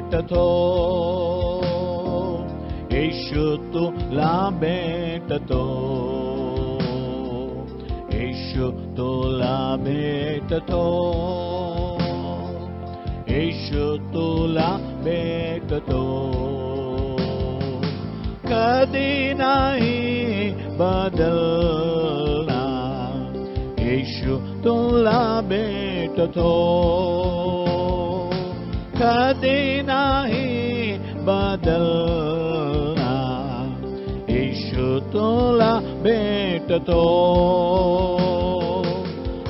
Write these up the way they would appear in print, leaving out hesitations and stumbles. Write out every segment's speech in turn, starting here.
भेटतो, येशू तुला भेटतो, येशू तुला भेटतो, येशू तुला भेटतो. कधी नाही बदलणार, येशू तुला भेटतो, कधी नाही बदलणार, येशू तुला भेटतो.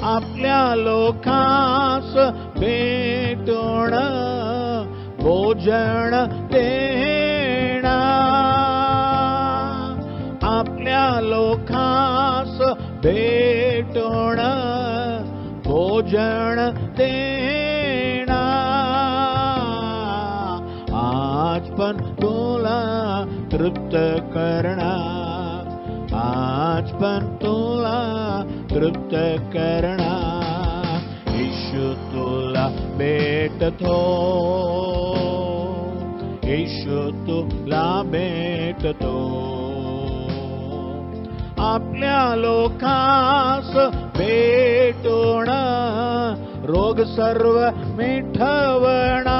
आपल्या लोकांस भेटून भोजन देणार, आपल्या लोकांस भेटून भोजन देणार. आज पण तुला तृप्त करणार, आज पण तुला तृप्त करणार, येशू तुला भेटतो, येशू तुला भेटतो. आपल्या लोकांस भेटून रोग सर्व मिटवणार,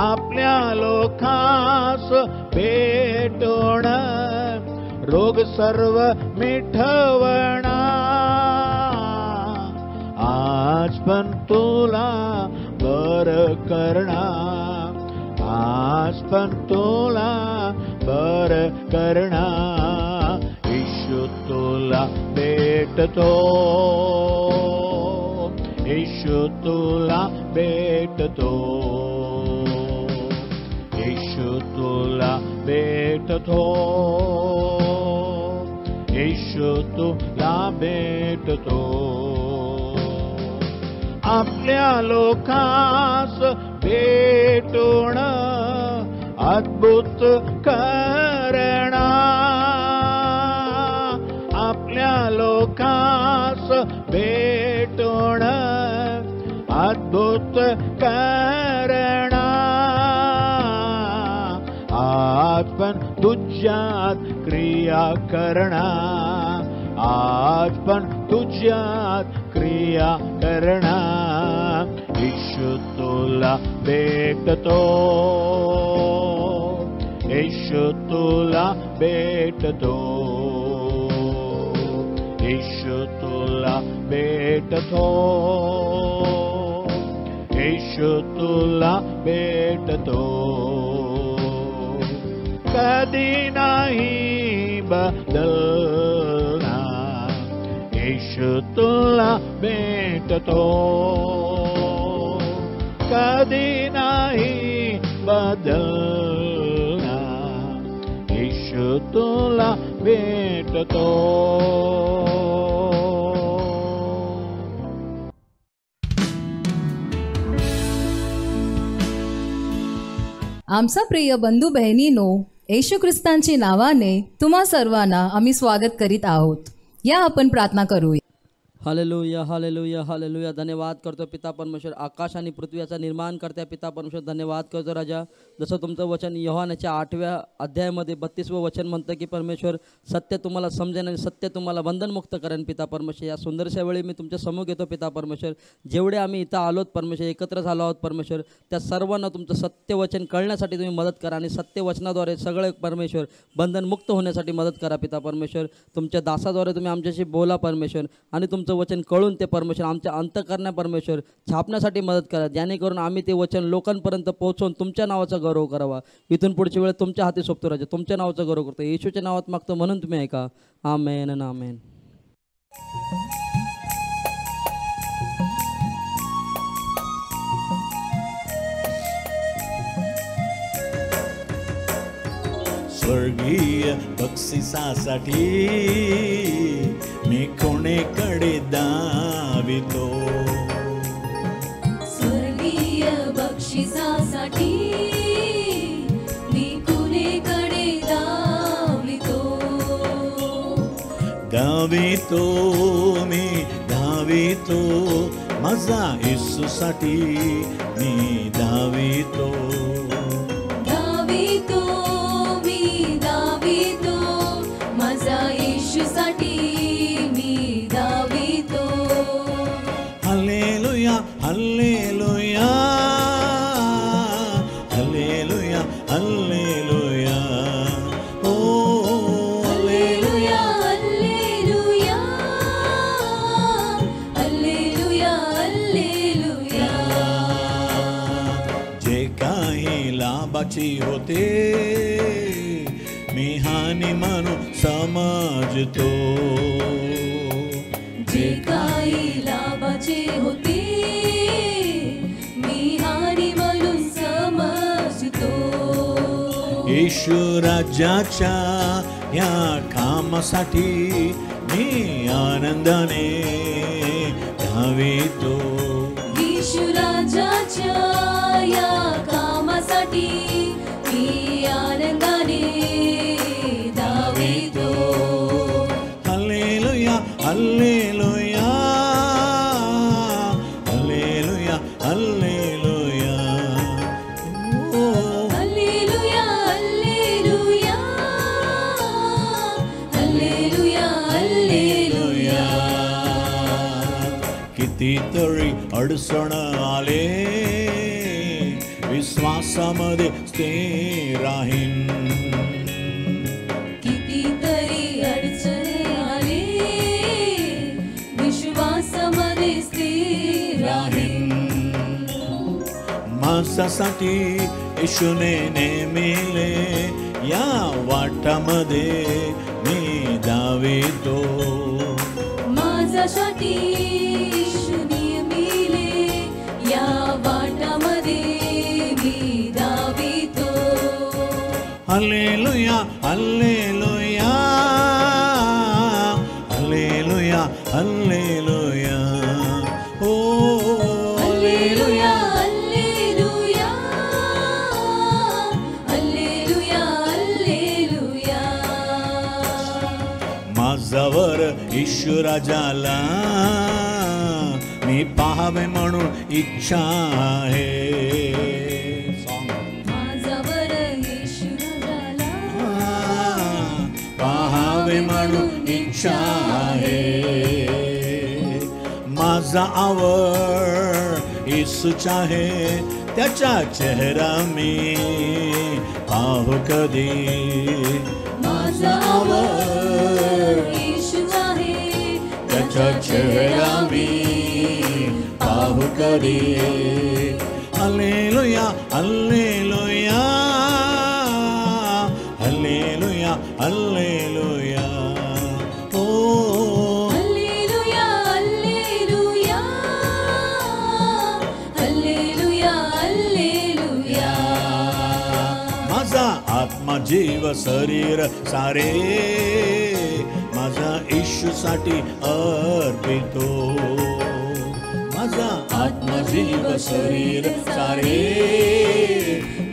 आपल्या लोकांस भेटून रोग सर्व मिटवणार. आज पण तुला बरं करणार, आज पण तुला बरं करणार, येशू तुला भेटतो, येशू तुला भेटतो, येशू तुला भेटतो, येशू तुला भेटतो. आपल्या लोकांस भेटून अद्भुत करणार, आपल्या लोकांस भेटून अद्भुत करणार. आज पण तुझ्यात क्रिया करणार, आज पण तुझ्यात क्रिया करणार, येशू तुला भेटतो, येशू तुला भेटतो, येशू तुला भेटतो, येशू तुला भेटतो. कधी नाही बदलणार, येशू तुला भेटतो, कधी नाही बदलणार, येशू तुला भेटतो. आमचा प्रिय बंधू बहिणीनो, येशू ख्रिस्तांच्या नावाने तुम्हा सर्वांना आम्ही स्वागत करीत आहोत. या आपण प्रार्थना करूया. Hallelujah hallelujah hallelujah. धन्यवाद करतो पिता परमेश्वर, आकाश आणि पृथ्वीचा निर्माण करत्या पिता परमेश्वर, धन्यवाद करतो राजा. जसं तुमचं वचन योहानाच्या 8व्या अध्यायामध्ये 32वं वचन म्हणतं की परमेश्वर सत्य तुम्हाला समजेन आणि सत्य तुम्हाला बंधनमुक्त करेन पिता परमेश्वर. या सुंदरशा वेळी मी तुमच्या समोर घेतो पिता परमेश्वर. जेवढे आम्ही इथं आलोत परमेश्वर, एकत्र झालो आहोत परमेश्वर, त्या सर्वांना तुमचं सत्य वचन कळण्यासाठी तुम्ही मदत करा आणि सत्य वचनाद्वारे सगळे परमेश्वर बंधनमुक्त होण्यासाठी मदत करा पिता परमेश्वर. तुमच्या दासाद्वारे तुम्ही आमच्याशी बोला परमेश्वर आणि तुमचं वचन कळून ते परमेश्वर आमच्या अंतःकरणा परमेश्वर छापण्यासाठी मदत करा, जेणेकरून आम्ही ते वचन लोकांपर्यंत पोहोचवून तुमच्या नावाचा गौरव करावा. इथून पुढची वेळ तुमच्या हाती सोपतो राजा, तुमच्या नावाचा गौरव करतो. येशूच्या नावात मागतो म्हणून तुम्ही ऐका. आमेन आणि आमेन. स्वर्गीय बक्षिसासाठी मी कोणीकडे धावितो, स्वर्गीय बक्षिसासाठी मी कोणीकडे धावितो, धावितो मी धावितो माझा येशूसाठी मी लाभाची होते, मी हानी म्हणून समजतो. जे काही लाभाचे होते मी हानी म्हणून समजतो. येशू राज्याच्या या कामासाठी मी आनंदाने धावितो. येशू राजाच्या या कामासाठी मी आनंदाने धावितो. Hallelujah hallelujah hallelujah hallelujah. ओ हल्लेलुया हल्लेलुया हल्लेलुया हल्लेलुया. कितीतरी अडचण आले, विश्वासामध्ये स्थिर राहीन. कितीतरी अडचणी आले, विश्वासामध्ये स्थिर राहीन. माझ्यासाठी येशूने नेमिले या वाटामध्ये मी धावितो. माझ्यासाठी येशूने मिले या वाटामध्ये मी धावितो. Hallelujah hallelujah hallelujah hallelujah. ओ हल्लेलुया हल्लेलुया हल्लेलुया हल्लेलुया. माझ्यावर येशू राजाला मी पाहावे म्हणून इच्छा आहे. माझ्यावर येशू राजाला पाहावे म्हणून इच्छा आहे. माझा आवड येसूचा आहे, त्याचा चेहरा मी पाहू कधी. माझा आवड येशूचा आहे, त्याचा चेहरा मी पाहू कधी. Hallelujah hallelujah hallelujah hallelujah. ओ हल्लेलुया हल्लेलुया हल्लेलुया हल्लेलुया. माझा आत्मा जीव शरीर सारे माझा येशूसाठी अर्पितो. माझा आत्मा जीव शरीर सारे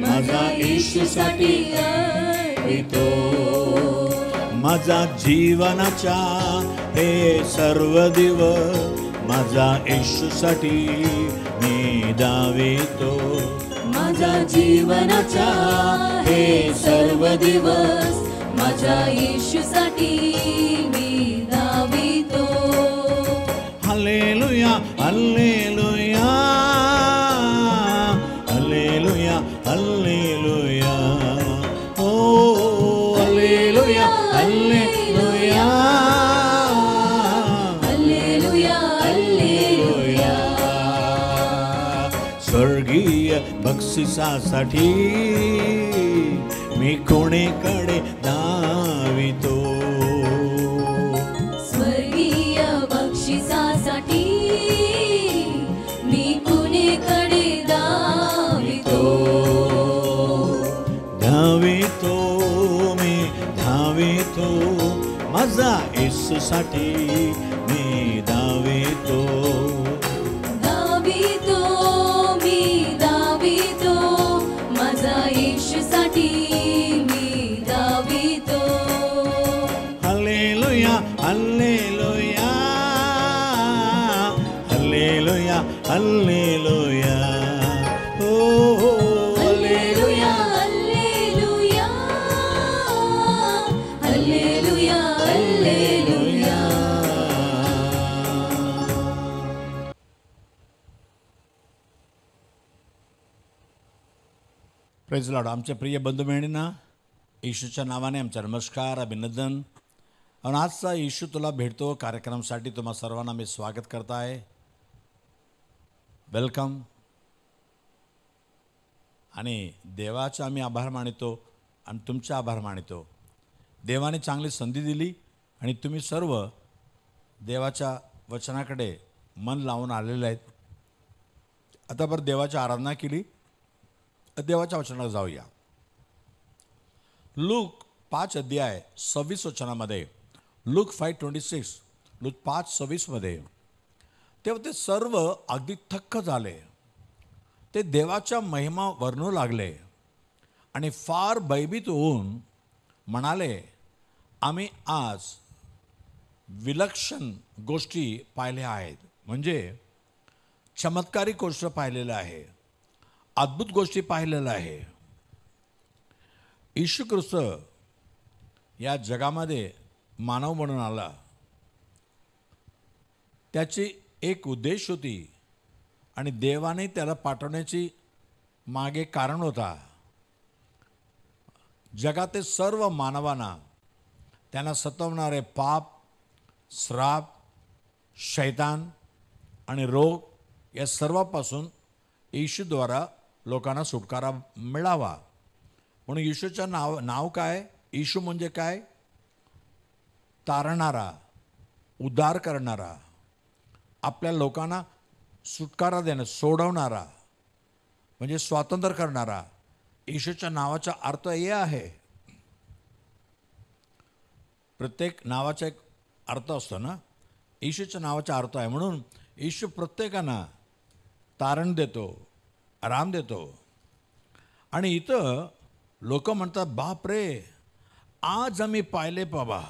माझा येशूसाठी अर्पितो. माझा जीवनाचा हे सर्व दिवस माझा येशूसाठी मी धावितो. माझा जीवनाचा हे सर्व दिवस माझ्या येशूसाठी मी धावितो. Hallelujah hallelujah hallelujah hallelujah. ओ हालेलुया हालेलुया हल्लेलुया हल्लेलुया. स्वर्गीय बक्षिसासाठी मी कोणीकडे धावितो. स्वर्गीय बक्षिसासाठी मी कुणीकडे धावितो. धावितो मी धावितो, माझा येसूसाठी मी धावितो. धावितो मी धावितो, माझा येशूसाठी मी धावितो. Hallelujah hallelujah hallelujah hallelujah. ओ hallelujah hallelujah hallelujah hallelujah. Praise lord. आमचे प्रिय बंधू बहिणींना येशूच्या नावाने आमचा नमस्कार, अभिनंदन. आणि आजचा येशू तुला भेटतो कार्यक्रमासाठी तुम्हा सर्वांना मी स्वागत करत आहे. वेलकम. आणि देवाचा आम्ही आभार मानितो आणि तुमचे आभार मानितो. देवाने चांगली संधी दिली आणि तुम्ही सर्व देवाच्या वचनाकडे मन लावून आलेले आहेत. आता बरं देवाची आराधना केली, देवाच्या वचनाला जाऊया. लूक 5 अध्याय 26 वचनामध्ये, लूक 5:26, लूक 5:26 तेव्हा ते सर्व अगदी थक्क झाले. ते देवाच्या महिमा वर्णू लागले आणि फार भयभीत होऊन म्हणाले, आम्ही आज विलक्षण गोष्टी पाहिल्या आहेत. म्हणजे चमत्कारिक गोष्ट पाहिलेलं आहे, अद्भुत गोष्टी पाहिलेल्या आहे. येशू ख्रिस्त या जगामध्ये मानव म्हणून आला. त्याची एक उद्देश होती आणि देवाने त्याला पाठवण्याची मागे कारण होता. जगातील सर्व मानवांना त्यांना सतावणारे पाप, श्राप, शैतान आणि रोग या सर्वापासून येशूद्वारा लोकांना सुटकारा मिळावा. म्हणून येशूचं नाव काय? येशू म्हणजे काय? तारणारा, उद्धार करणारा, आपल्या लोकांना सुटकारा देणं, सोडवणारा, म्हणजे स्वातंत्र्य करणारा. येशूच्या नावाचा अर्थ हे आहे. प्रत्येक नावाचा एक अर्थ असतो ना. येशूच्या नावाचा अर्थ आहे. म्हणून येशू प्रत्येकांना तारण देतो, आराम देतो. आणि इथं लोक म्हणतात, बाप रे, आज आम्ही पाहिले बाबा,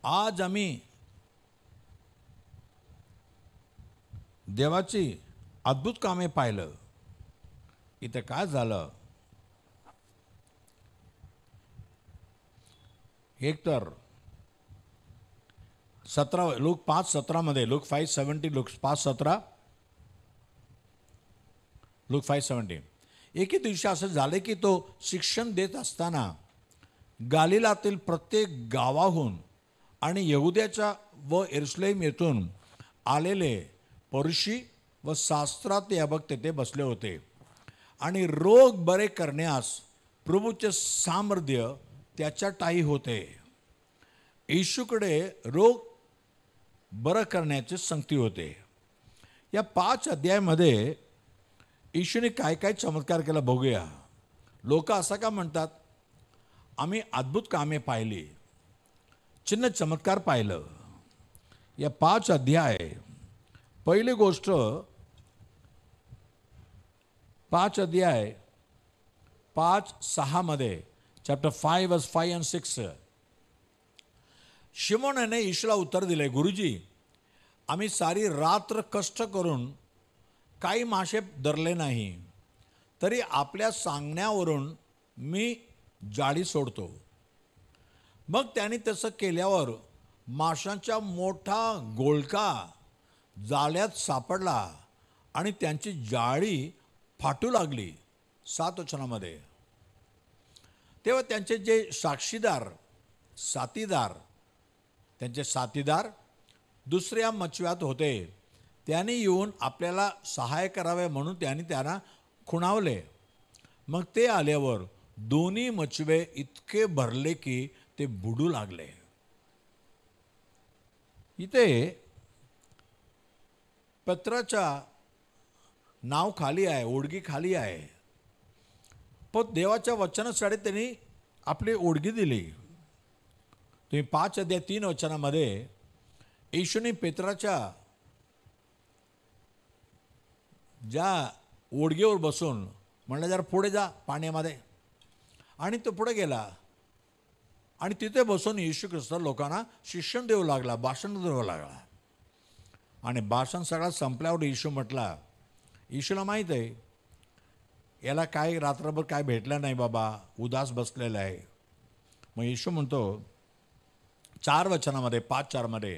आज आम्ही देवाची अद्भुत कामे पाहिलं. इथं काय झालं? एक तर 17 लूक 5:17 लूक 5:70 लूक 5:17 लूक 5:70 एके दिवशी असं झालं की तो शिक्षण देत असताना गालिलातील प्रत्येक गावाहून आणि यहुद्याच्या व यरूशलेम येथून आलेले फरीसी व शास्त्रात याबक तेथे बसले होते आणि रोग बरे करण्यास प्रभूचे सामर्थ्य त्याच्या ठायी होते. येशूकडे रोग बरं करण्याचे संगती होते. या 5 अध्यायामध्ये येशूने काय काय चमत्कार केला बघूया. लोक असं का म्हणतात? आम्ही अद्भुत कामे पाहिली, चिन्ह चमत्कार पाहिलं. या 5 अध्याय, पहिली गोष्ट 5 अध्याय 5:6 चॅप्टर 5 वर्स 5 and 6 शिमोनाने येशूला उत्तर दिले, गुरुजी, आम्ही सारी रात्र कष्ट करून काही मासे धरले नाही, तरी आपल्या सांगण्यावरून मी जाळी सोडतो. मग त्याने तसं केल्यावर माशांचा मोठा गोळका जाळ्यात सापडला आणि त्यांची जाळी फाटू लागली. 7 वचनामध्ये. तेव्हा त्यांचे जे त्यांचे साथीदार दुसऱ्या मच्छव्यात होते, त्यांनी येऊन आपल्याला सहाय्य करावे म्हणून त्यांनी त्यांना खुणावले. मग ते आल्यावर दोन्ही मच्छवे इतके भरले की ते बुडू लागले. इथे पत्राचा नाव खाली आहे, ओढगी खाली आहे, पण देवाच्या वचनासाठी त्यांनी आपली ओढगी दिली. तुम्ही 5 अध्याय 3 वचनामध्ये येशूने पेत्राच्या ज्या ओढगीवर बसून म्हणलं, जरा पुढे जा पाण्यामध्ये, आणि तो पुढे गेला आणि तिथे बसून येशू ख्रिस्त लोकांना शिक्षण देऊ लागला, भाषण देऊ लागला. आणि भाषण सगळं संपल्यावर येशू म्हटला, येशूला माहीत आहे याला काय रात्रभर काय भेटलं नाही बाबा, उदास बसलेला आहे. मग येशू म्हणतो 4 वचनामध्ये 5:4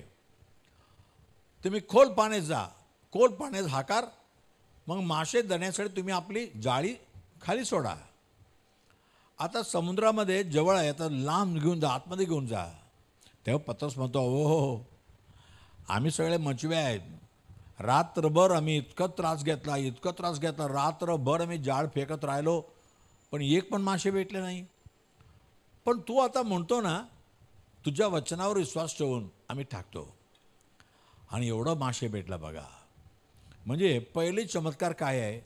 तुम्ही खोल पाण्यात जा, खोल पाण्यात हाकार, मग मासे धरण्यासाठी तुम्ही आपली जाळी खाली सोडा. आता समुद्रामध्ये जवळ आहे, आता लांब घेऊन जा, आतमध्ये घेऊन जा. तेव्हा पत्रस म्हणतो, हो, आम्ही सगळे मच्छवे आहेत, रात्रभर आम्ही इतकं त्रास घेतला, रात्रभर आम्ही जाळ फेकत राहिलो, पण एक पण मासे भेटले नाही. पण तू आता म्हणतो ना, तुझ्या वचनावर विश्वास ठेवून आम्ही टाकतो, आणि एवढं मासे भेटला बघा. म्हणजे पहिले चमत्कार काय आहे,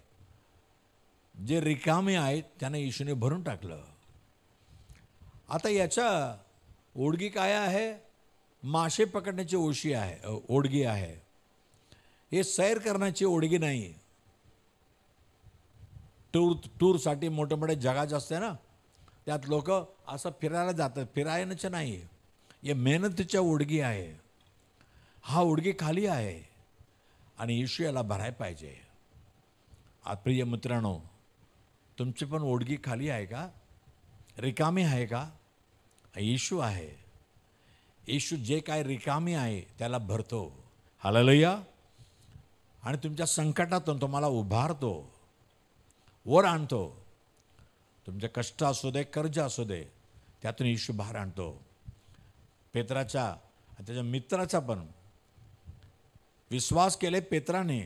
जे रिकामे आहेत त्यांना येशूने भरून टाकलं. आता याच्या ओडगी काय आहे, मासे पकडण्याची ओडगी आहे. हे सैर करण्याची ओडगी नाही. टूरसाठी मोठे मोठे जगाचे असते ना, त्यात लोक असं फिरायला जातात, फिरायचं नाही. हे मेहनतीच्या ओडगी आहे. हा ओडगी खाली आहे आणि येशू याला भरायला पाहिजे. प्रिय मित्रांनो, तुमची पण ओडगी खाली आहे का, रिकामी आहे का? येशू आहे. येशू जे काय रिकामी आहे त्याला भरतो. हालेलुया. आणि तुमच्या संकटातून तुम्हाला उभारतो, वर आणतो. तुमचे कष्ट असू दे, कर्ज असू दे, त्यातून येशू बाहेर आणतो. पेत्राच्या आणि त्याच्या मित्राचा पण विश्वास केले पेत्राने,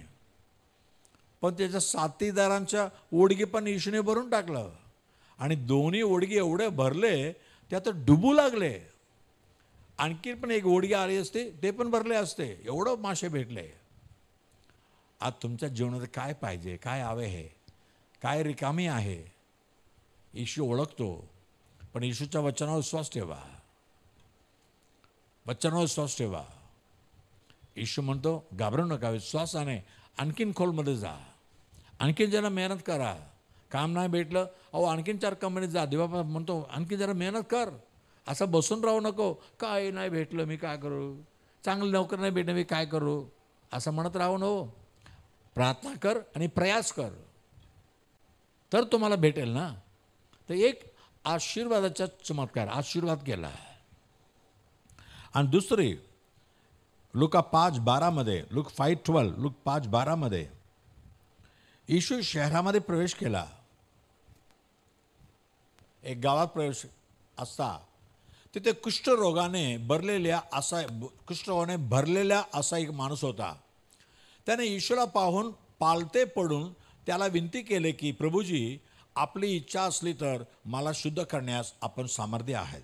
पण त्याच्या साथीदारांच्या ओडगी पण येशूने भरून टाकलं. आणि दोन्ही ओडगी एवढे भरले त्यात डुबू लागले. आणखी पण एक ओडगी आली असते, ते पण भरले असते. एवढं मासे भेटले. आज तुमच्या जीवनात काय पाहिजे, काय हवे आहे, काय रिकामी आहे, येशू ओळखतो. पण येशूच्या वचनावर विश्वास ठेवा, वचनावर विश्वास ठेवा. येशू म्हणतो घाबरू नका, विश्वासाने आणखीन खोलमध्ये जा, आणखीन जरा मेहनत करा. काम नाही भेटलं, आणखीन 4 कंपनीत जा. देवा म्हणतो आणखीन जरा मेहनत कर, असं बसून राहू नको. काय नाही भेटलं मी काय करू, चांगलं नोकर नाही भेटलं मी काय करू, असं म्हणत राहू नको. प्रार्थना कर आणि प्रयास कर, तर तुम्हाला भेटेल ना. तर एक आशीर्वादाचा चमत्कार, आशीर्वाद केला. आणि दुसरी लुका 5:12 लुक 5:12 लुक 5:12 येशू शहरामध्ये प्रवेश केला. एक गावात प्रवेश असता तिथे कुष्ठरोगाने भरलेला असा एक माणूस होता. त्याने येशूला पाहून पालते पडून त्याला विनंती केले की प्रभूजी, आपली इच्छा असली तर मला शुद्ध करण्यास आपण सामर्थ्य आहेत.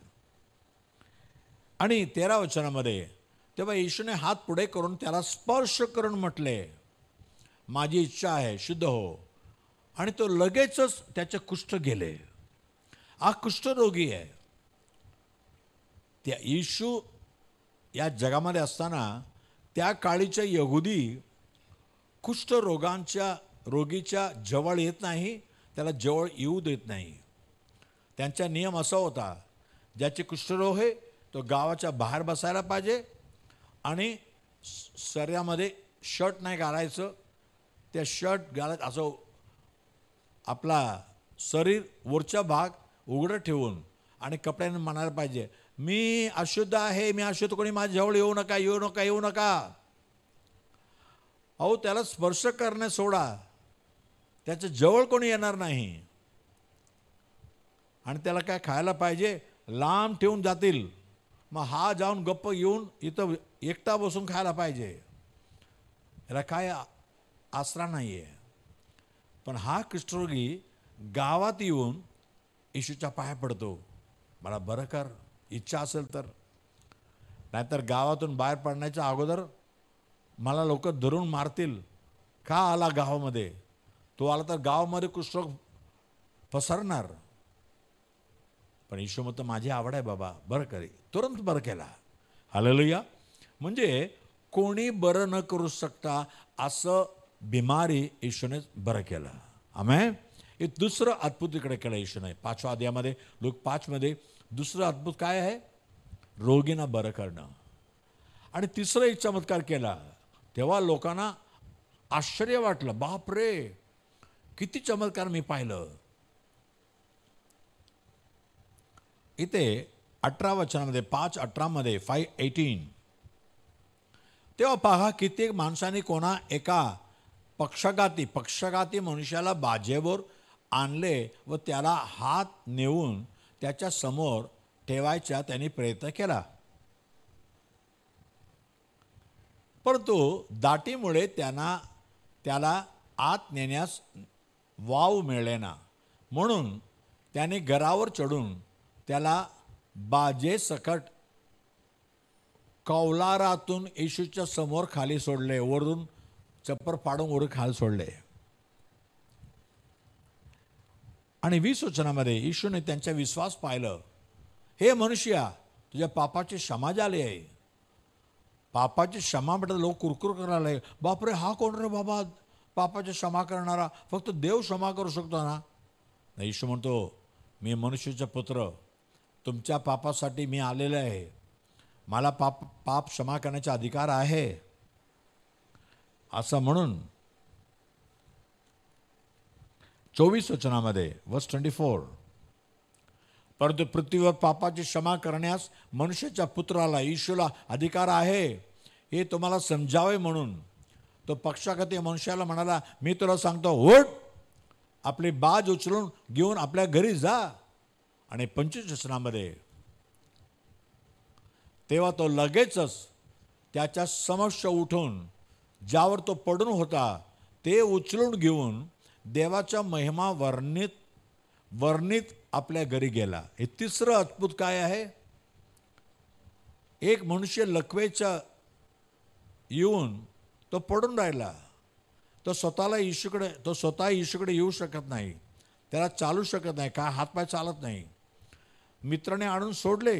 आणि 13 वचनामध्ये तेव्हा येशूने हात पुढे करून त्याला स्पर्श करून म्हटले, माझी इच्छा आहे, शुद्ध हो. आणि तो लगेचच त्याचे कुष्ठ गेले. हा कुष्ठरोगी आहे. त्या येशू या जगामध्ये असताना त्या काळीच्या यहुदी रोगीच्या जवळ येत नाही, त्याला जवळ येऊ देत नाही. त्यांचा नियम असा होता, ज्याचे कुष्ठरोग आहे तो गावाच्या बाहेर बसायला पाहिजे आणि शरीरामध्ये शर्ट नाही घालायचं. त्या शर्ट घालत असं आपला शरीर वरचा भाग उघडं ठेवून आणि कपड्याने म्हणायला पाहिजे, मी अशुद्ध आहे, मी अशुद्ध, कोणी माझ्या जवळ येऊ नका, येऊ नका, येऊ नका. त्याला स्पर्श करणे सोडा, त्याच्या जवळ कोणी येणार नाही. आणि त्याला काय खायला पाहिजे, लांब ठेवून जातील. मग हा जाऊन गप्प येऊन इथं एकटा बसून खायला पाहिजे. याला काय आसरा नाही आहे. पण हा कुष्ठरोगी गावात येऊन येशूच्या पाया पडतो, मला बरं कर, इच्छा असेल तर. नाहीतर गावातून बाहेर पडण्याच्या अगोदर मला लोक धरून मारतील. का आला गावामध्ये, तो आला तर गावामध्ये कुष्ठरोग पसरणार. पण येशू म्हणतो माझी आवड आहे बाबा, बरं करी. तुरंत बरं केला. हालेलुया. म्हणजे कोणी बरं न करू शकता असं बिमारी येशूने बरं केलं. आमेन. हे दुसरं अद्भुत इकडे केलं येशूने 5व्या अध्यायामध्ये, लूक 5 दुसरं अद्भुत काय आहे, रोगींना बरं करणं. आणि तिसरं एक चमत्कार केला. तेव्हा लोकांना आश्चर्य वाटलं, बाप रे, किती चमत्कार मी पाहिलं. इथे 18 वचनामध्ये 5:18 5:18 तेव्हा पहा, कित्येक माणसांनी कोणा एका पक्षघाती मनुष्याला बाजेवर आणले व त्याला हात नेऊन त्याच्या समोर ठेवायचा त्यांनी प्रयत्न केला. परंतु दाटीमुळे त्याला आत नेण्यास वाव मिळेना, म्हणून त्याने घरावर चढून त्याला बाजेसकट कौलारातून येशूच्या समोर खाली सोडले, वरून चप्पर फाडून वर खाली सोडले. आणि 20 वचनामध्ये येशूने त्यांचा विश्वास पाहिलं. हे मनुष्या, तुझ्या पापाची क्षमा झाली आहे. पापाची क्षमा म्हटलं लोक कुरकुर करायला लागले. बापरे, हा कोण रे बाबा पापाची क्षमा करणारा? फक्त देव क्षमा करू शकतो ना? नाही, येशू म्हणतो, मी मनुष्याचा पुत्र, तुमच्या पापासाठी मी आलेलो आहे. मला पाप क्षमा करण्याचा अधिकार आहे. असं म्हणून 24 वचनामध्ये वर्स 24, परंतु पृथ्वीवर पापाची क्षमा करण्यास मनुष्याच्या पुत्राला, येशूला अधिकार आहे, हे तुम्हाला समजावे म्हणून तो पक्षाघाती मनुष्याला म्हणाला, मी तुला सांगतो, उठ, आपली बाज उचलून घेऊन आपल्या घरी जा. आणि 25 वचनामध्ये, तेव्हा तो लगेचच त्याच्या समक्ष उठून ज्यावर तो पडून होता ते उचलून घेऊन देवाच्या महिमा वर्णित आपल्या घरी गेला. हे तिसरं अद्भुत काय आहे? एक मनुष्य लकवेचा येऊन तो पडून राहिला. तो स्वतः येशूकडे येऊ शकत नाही, त्याला चालू शकत नाही, काय हातपाय चालत नाही. मित्राने आणून सोडले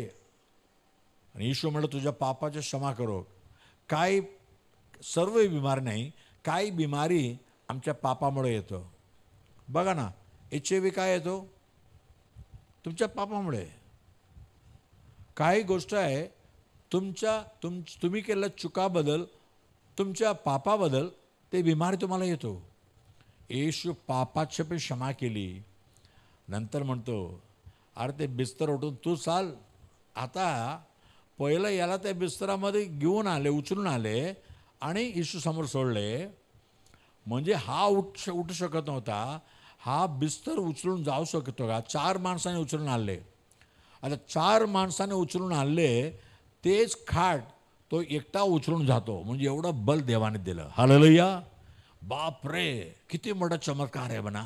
आणि येशू म्हणलं, तुझ्या पापाची क्षमा करो. काय सर्व बिमारी नाही, काही बिमारी आमच्या पापामुळे येतो. बघा ना, HIV काय येतो? तुमच्या पापामुळे. काही गोष्ट आहे तुम्ही केलेल्या चुकाबद्दल, तुमच्या पापाबद्दल ते बिमारी तुम्हाला येतो. येशू पापाची पण क्षमा केली. नंतर म्हणतो, अरे ते बिस्तर उठून तू चाल. आता पहिलं याला त्या बिस्तरामध्ये घेऊन आले, उचलून आले आणि येशू समोर सोडले. म्हणजे हा उठू शकत नव्हता, हा बिस्तर उचलून जाऊ शकतो का? 4 माणसाने उचलून आणले. आता 4 माणसाने उचलून आणले, तेच खाट तो एकटा उचलून जातो. म्हणजे एवढं बल देवाने दिलं. हालेलुया. बाप रे, किती मोठा चमत्कार आहे बना.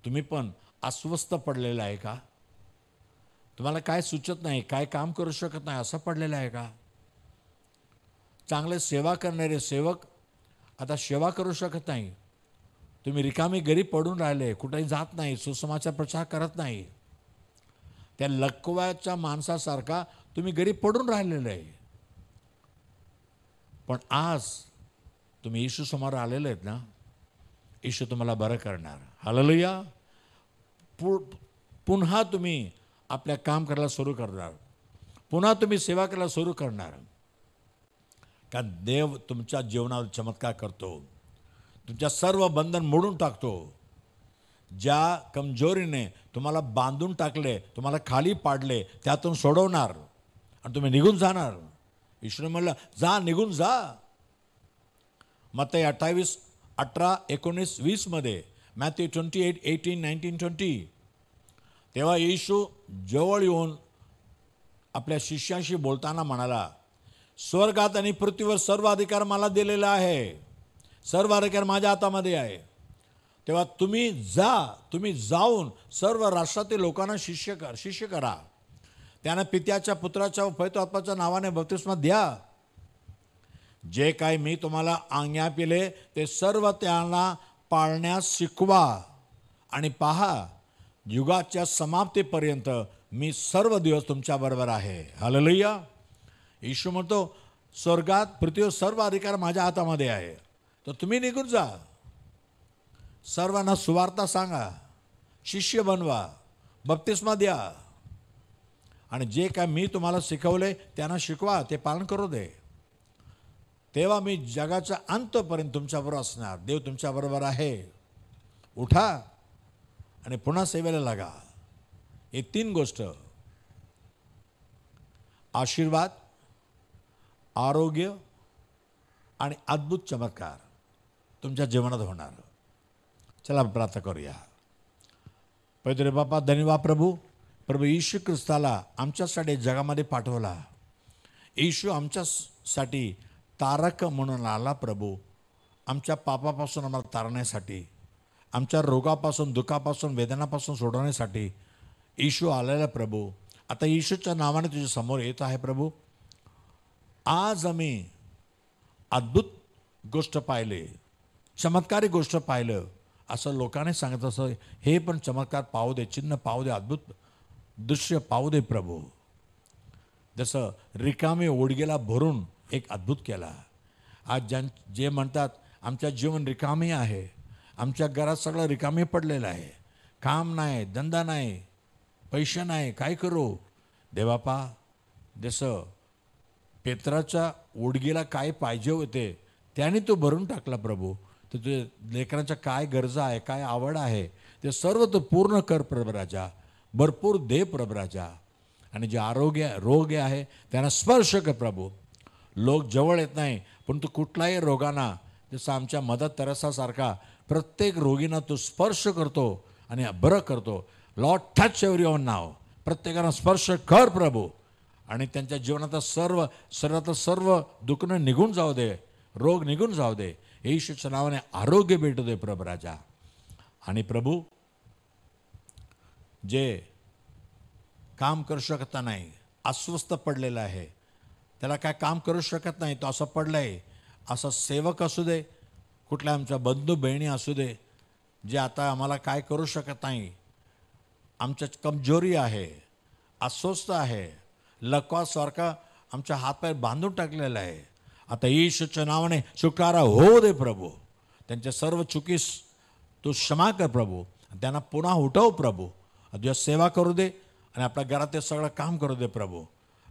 तुम्ही पण अस्वस्थ पडलेला आहे का? तुम्हाला काय सुचत नाही, काय काम करू शकत नाही, असं पडलेलं आहे का? चांगले सेवा करणारे सेवक आता सेवा करू शकत नाही. तुम्ही रिकामी घरी पडून राहिले, कुठेही जात नाही, सुसमाचार प्रचार करत नाही. त्या लकवाच्या माणसासारखा तुम्ही घरी पडून राहिलेले आहे. पण आज तुम्ही येशू समोर आलेले आहेत ना, येशू तुम्हाला बरं करणार. हालेलुया. पुन्हा तुम्ही आपल्या काम करायला सुरू करणार, पुन्हा तुम्ही सेवा करायला सुरू करणार. कारण देव तुमच्या जीवनावर चमत्कार करतो. तुमच्या सर्व बंधन मोडून टाकतो. ज्या कमजोरीने तुम्हाला बांधून टाकले, तुम्हाला खाली पाडले, त्यातून सोडवणार आणि तुम्ही निघून जाणार. येशूने म्हणलं, जा, निघून जा. मत्ती 28, 18, 19, 20 मध्ये, मॅथ्यू 28, 18, 19, 20. तेव्हा येशू जवळ येऊन आपल्या शिष्यांशी बोलताना म्हणाला, स्वर्गात आणि पृथ्वीवर सर्व अधिकार मला दिलेला आहे. सर्व अधिकार माझ्या हातामध्ये आहे. तेव्हा तुम्ही जाऊन सर्व राष्ट्रातील लोकांना शिष्य करा. त्यांना पित्याच्या, पुत्राच्या व पवित्र आत्म्याच्या नावाने बप्तिस्मा द्या. जे काही मी तुम्हाला आज्ञा केले ते सर्व त्यांना पाळण्यास शिकवा. आणि पहा, युगाच्या समाप्तीपर्यंत मी सर्व दिवस तुमच्याबरोबर आहे. हालेलुया. येशू म्हणतो, स्वर्गात पृथ्वीवर सर्व अधिकार माझ्या हातामध्ये आहे. तर तुम्ही निघून जा, सर्वांना सुवार्ता सांगा, शिष्य बनवा, बप्तिस्मा द्या. आणि जे काय मी तुम्हाला शिकवले त्यांना शिकवा, ते पालन करू दे. तेव्हा मी जगाच्या अंतपर्यंत तुमच्याबरोबर असणार. देव तुमच्याबरोबर आहे. उठा आणि पुन्हा सेवेला लागा. हे 3 गोष्ट, आशीर्वाद, आरोग्य आणि अद्भुत चमत्कार तुमच्या जीवनात होणार. चला प्रार्थना करूया. पवित्र बापा, धन्यवाद प्रभू येशू ख्रिस्ताला आमच्यासाठी जगामध्ये पाठवला. येशू आमच्यासाठी तारक म्हणून आला प्रभू, आमच्या पापापासून आम्हाला तारण्यासाठी, आमच्या रोगापासून, दुःखापासून, वेदनापासून सोडवण्यासाठी येशू आलेला प्रभू. आता येशूच्या नावाने तुझ्या समोर येत आहे प्रभू. आज आम्ही अद्भुत गोष्ट पाहिले, चमत्कारी गोष्ट पाहिलं असं लोकांनी सांगत असं, हे पण चमत्कार पाहू दे, चिन्ह पाहू दे, अद्भुत दृश्य पाहू दे प्रभू. जसं रिकामी ओडगेला भरून एक अद्भुत केला. आज जे म्हणतात आमच्या जीवन रिकामी आहे, आमच्या घरात सगळं रिकामी पडलेलं आहे, काम नाही, धंदा नाही, पैसे नाही, काय करू देवापा. जसं पेत्राच्या ओडगीला काय पाहिजे होते त्याने तो भरून टाकला प्रभू. तर तुझ्या लेकरांच्या काय गरजा आहे, काय आवड आहे, ते सर्व तो पूर्ण कर प्रभू राजा, भरपूर दे प्रभू राजा. आणि जे रोग आहे त्यांना स्पर्श कर प्रभू. लोक जवळ येत नाही, पण तू कुठलाही रोगांना, जसं आमच्या मदर तेरेसासारखा प्रत्येक रोगींना तू स्पर्श करतो आणि बरं करतो. लॉर्ड टच एव्हरीवन नाव, प्रत्येकाला स्पर्श कर प्रभू. आणि त्यांच्या जीवनात शरीरातलं सर्व दुखणं निघून जाऊ दे, रोग निघून जाऊ दे. येशूच्या नावाने आरोग्य भेटू दे प्रभू राजा. आणि प्रभू जे काम करू शकत नाही, अस्वस्थ पडलेला आहे, त्याला काय काम करू शकत नाही, तो असं पडलं आहे, असं सेवक असू दे, कुठल्या आमच्या बंधू बहिणी असू दे, जे आता आम्हाला काय करू शकत नाही, आमच्या कमजोरी आहे, अस्वस्थ आहे, लकवासारखा आमच्या हातपाय बांधून टाकलेला आहे. आता येशूच्या नावाने शुक्रारा होऊ दे प्रभू. त्यांच्या सर्व चुकीस तू क्षमा कर प्रभू. त्यांना पुन्हा उठव प्रभू. तुझ्या सेवा करू दे आणि आपल्या घरात ते सगळं काम करू दे प्रभू.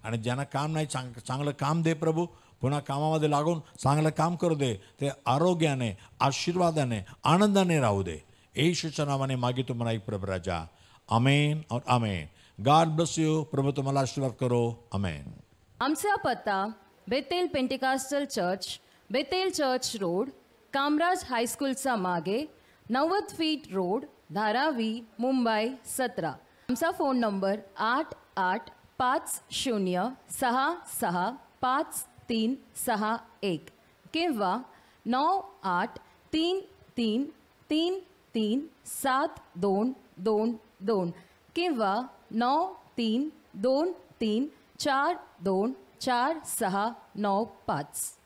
आणि ज्यांना काम नाही चांगलं काम दे प्रभू. पुन्हा कामामध्ये लागून चांगलं काम करू दे. ते आरोग्याने, आशीर्वादाने, आनंदाने राहू दे. येशूच्या नावाने मागितो मला एक प्रभू राजा. आमेन और आमेन. God bless you. प्रभू तुम्हाला आशीर्वाद करो. आमेन. आमचा पत्ता Bethel Pentecostal church, Bethel church road, Kamaraj हायस्कूलचा मागे, 90 फीट रोड, धारावी, मुंबई 17. आमचा फोन नंबर 8856653531 किंवा 9833333722 किंवा 9323424695.